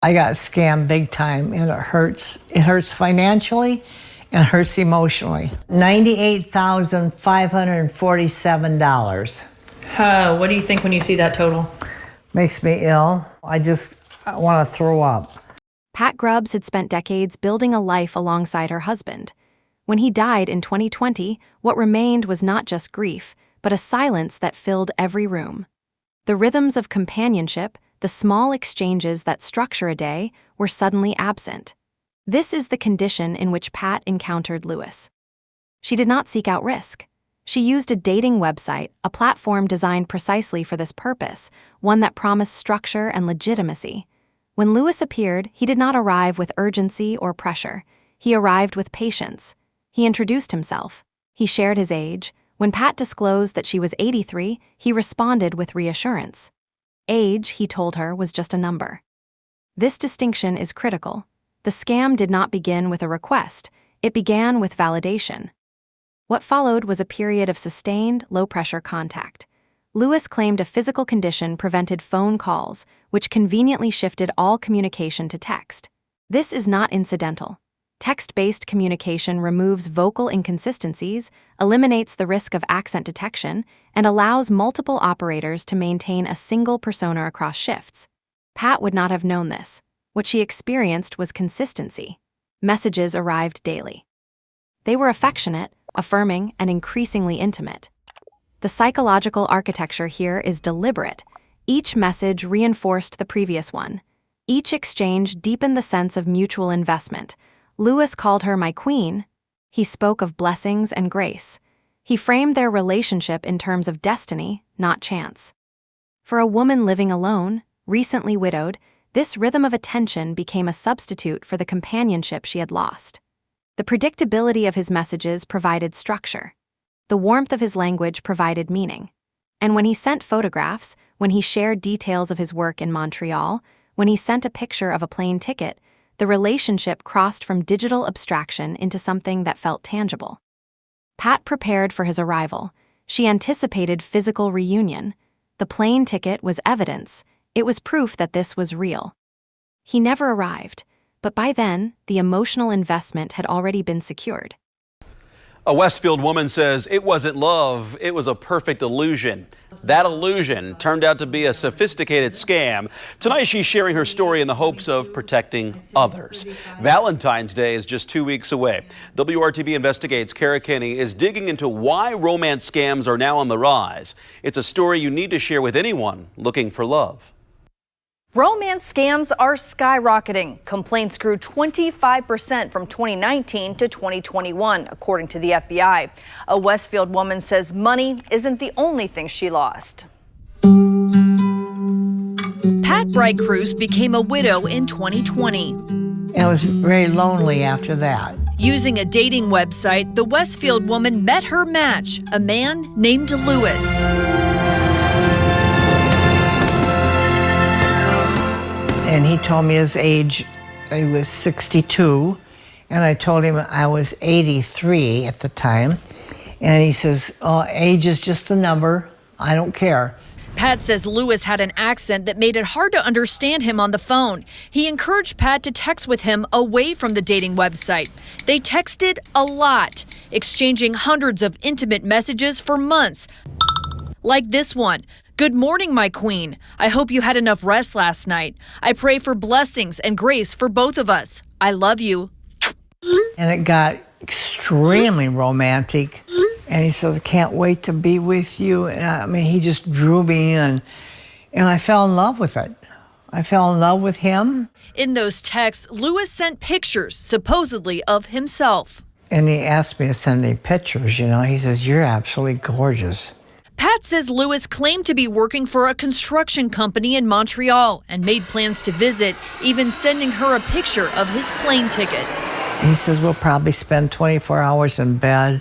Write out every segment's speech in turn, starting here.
I got scammed big time, and it hurts. It hurts financially and it hurts emotionally. $98,547. What do you think when you see that total? Makes me ill. I want to throw up. Pat Grubbs had spent decades building a life alongside her husband. When he died in 2020, what remained was not just grief, but a silence that filled every room. The rhythms of companionship, the small exchanges that structure a day, were suddenly absent. This is the condition in which Pat encountered Lewis. She did not seek out risk. She used a dating website, a platform designed precisely for this purpose, one that promised structure and legitimacy. When Lewis appeared, he did not arrive with urgency or pressure. He arrived with patience. He introduced himself. He shared his age. When Pat disclosed that she was 83, he responded with reassurance. Age, he told her, was just a number. This distinction is critical. The scam did not begin with a request. It began with validation. What followed was a period of sustained, low-pressure contact. Lewis claimed a physical condition prevented phone calls, which conveniently shifted all communication to text. This is not incidental. Text-based communication removes vocal inconsistencies, eliminates the risk of accent detection, and allows multiple operators to maintain a single persona across shifts. Pat would not have known this. What she experienced was consistency. Messages arrived daily. They were affectionate, affirming, and increasingly intimate. The psychological architecture here is deliberate. Each message reinforced the previous one. Each exchange deepened the sense of mutual investment. Lewis called her my queen. He spoke of blessings and grace. He framed their relationship in terms of destiny, not chance. For a woman living alone, recently widowed, this rhythm of attention became a substitute for the companionship she had lost. The predictability of his messages provided structure. The warmth of his language provided meaning. And when he sent photographs, when he shared details of his work in Montreal, when he sent a picture of a plane ticket, the relationship crossed from digital abstraction into something that felt tangible. Pat prepared for his arrival. She anticipated physical reunion. The plane ticket was evidence. It was proof that this was real. He never arrived, but by then, the emotional investment had already been secured. A Westfield woman says it wasn't love, it was a perfect illusion. That illusion turned out to be a sophisticated scam. Tonight she's sharing her story in the hopes of protecting others. Valentine's Day is just 2 weeks away. WRTV Investigates' Kara Kinney is digging into why romance scams are now on the rise. It's a story you need to share with anyone looking for love. Romance scams are skyrocketing. Complaints grew 25% from 2019 to 2021, according to the FBI. A Westfield woman says money isn't the only thing she lost. Pat Bright-Cruz became a widow in 2020. And I was very lonely after that. Using a dating website, the Westfield woman met her match, a man named Lewis. And he told me his age. He was 62, and I told him I was 83 at the time. And he says, oh, age is just a number. I don't care. Pat says Lewis had an accent that made it hard to understand him on the phone. He encouraged Pat to text with him away from the dating website. They texted a lot, exchanging hundreds of intimate messages for months. Like this one. Good morning, my queen. I hope you had enough rest last night. I pray for blessings and grace for both of us. I love you. And it got extremely romantic. And he says, I can't wait to be with you. And I mean, he just drew me in. And I fell in love with it. I fell in love with him. In those texts, Lewis sent pictures, supposedly of himself. And he asked me to send me pictures, you know. He says, you're absolutely gorgeous. Pat says Lewis claimed to be working for a construction company in Montreal and made plans to visit, even sending her a picture of his plane ticket. He says, we'll probably spend 24 hours in bed.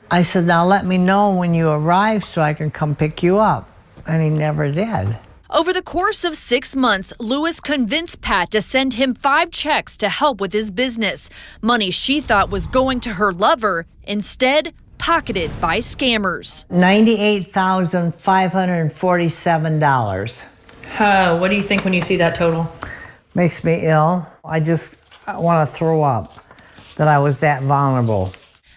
I said, now let me know when you arrive so I can come pick you up. And he never did. Over the course of 6 months, Lewis convinced Pat to send him 5 checks to help with his business. Money she thought was going to her lover, instead pocketed by scammers. $98,547. What do you think when you see that total? Makes me ill. I want to throw up that I was that vulnerable.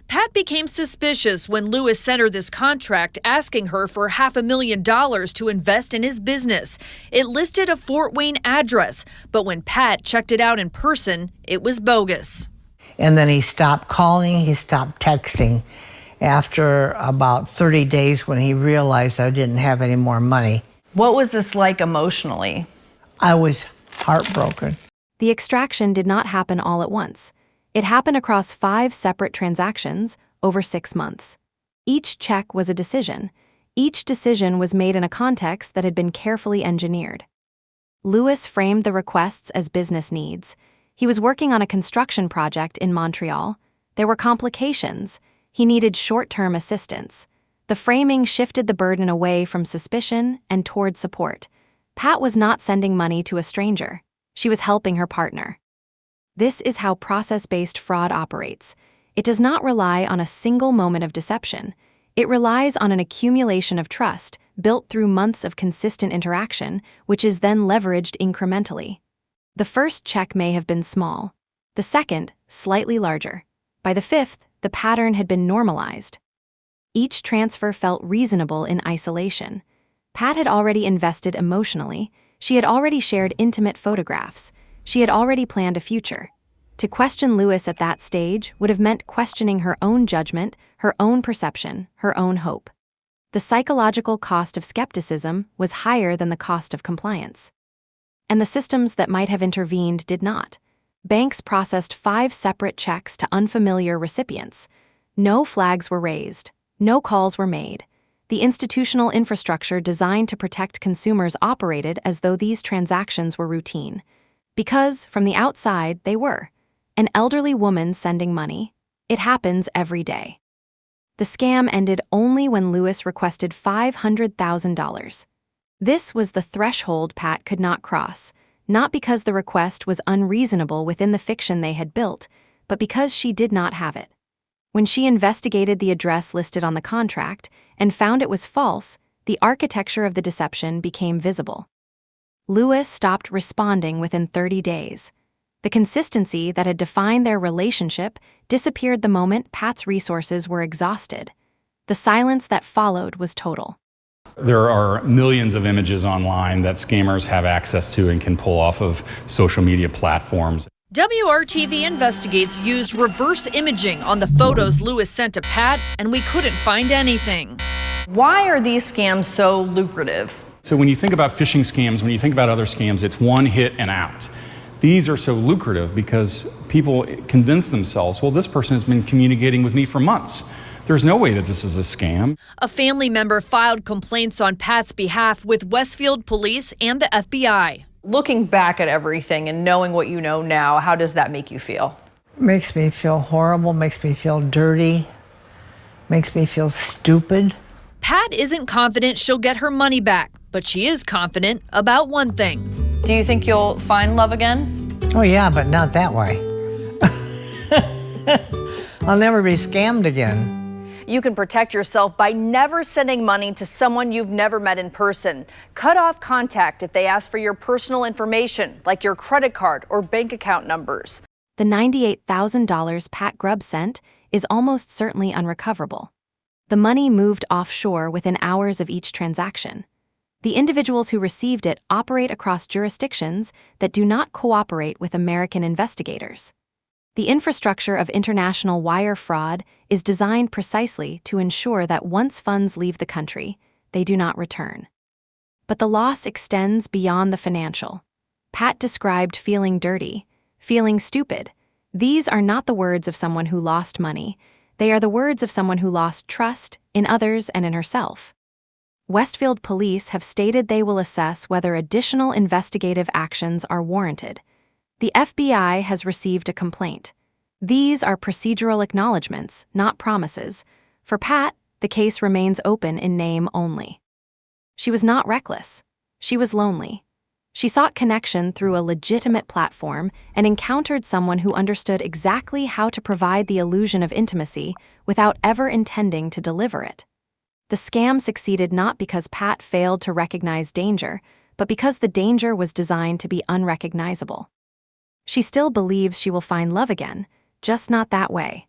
Pat became suspicious when Lewis sent her this contract asking her for $500,000 to invest in his business. It listed a Fort Wayne address, but when Pat checked it out in person, it was bogus. And then he stopped calling, he stopped texting after about 30 days when he realized I didn't have any more money. What was this like emotionally? I was heartbroken. The extraction did not happen all at once. It happened across 5 separate transactions over 6 months. Each check was a decision. Each decision was made in a context that had been carefully engineered. Lewis framed the requests as business needs. He was working on a construction project in Montreal. There were complications. He needed short-term assistance. The framing shifted the burden away from suspicion and toward support. Pat was not sending money to a stranger. She was helping her partner. This is how process-based fraud operates. It does not rely on a single moment of deception. It relies on an accumulation of trust built through months of consistent interaction, which is then leveraged incrementally. The first check may have been small. The second, slightly larger. By the 5th, the pattern had been normalized. Each transfer felt reasonable in isolation. Pat had already invested emotionally. She had already shared intimate photographs. She had already planned a future. To question Lewis at that stage would have meant questioning her own judgment, her own perception, her own hope. The psychological cost of skepticism was higher than the cost of compliance. And the systems that might have intervened did not. Banks processed 5 separate checks to unfamiliar recipients. No flags were raised. No calls were made. The institutional infrastructure designed to protect consumers operated as though these transactions were routine. Because, from the outside, they were. An elderly woman sending money. It happens every day. The scam ended only when Lewis requested $500,000. This was the threshold Pat could not cross, not because the request was unreasonable within the fiction they had built, but because she did not have it. When she investigated the address listed on the contract and found it was false, the architecture of the deception became visible. Lewis stopped responding within 30 days. The consistency that had defined their relationship disappeared the moment Pat's resources were exhausted. The silence that followed was total. There are millions of images online that scammers have access to and can pull off of social media platforms. WRTV Investigates used reverse imaging on the photos Lewis sent to Pat, and we couldn't find anything. Why are these scams so lucrative? So when you think about phishing scams, when you think about other scams, it's one hit and out. These are so lucrative because people convince themselves, well, this person has been communicating with me for months. There's no way that this is a scam. A family member filed complaints on Pat's behalf with Westfield police and the FBI. Looking back at everything and knowing what you know now, how does that make you feel? Makes me feel horrible, makes me feel dirty, makes me feel stupid. Pat isn't confident she'll get her money back, but she is confident about one thing. Do you think you'll find love again? Oh yeah, but not that way. I'll never be scammed again. You can protect yourself by never sending money to someone you've never met in person. Cut off contact if they ask for your personal information, like your credit card or bank account numbers. The $98,000 Pat Grubb sent is almost certainly unrecoverable. The money moved offshore within hours of each transaction. The individuals who received it operate across jurisdictions that do not cooperate with American investigators. The infrastructure of international wire fraud is designed precisely to ensure that once funds leave the country, they do not return. But the loss extends beyond the financial. Pat described feeling dirty, feeling stupid. These are not the words of someone who lost money. They are the words of someone who lost trust in others and in herself. Westfield police have stated they will assess whether additional investigative actions are warranted. The FBI has received a complaint. These are procedural acknowledgments, not promises. For Pat, the case remains open in name only. She was not reckless. She was lonely. She sought connection through a legitimate platform and encountered someone who understood exactly how to provide the illusion of intimacy without ever intending to deliver it. The scam succeeded not because Pat failed to recognize danger, but because the danger was designed to be unrecognizable. She still believes she will find love again, just not that way.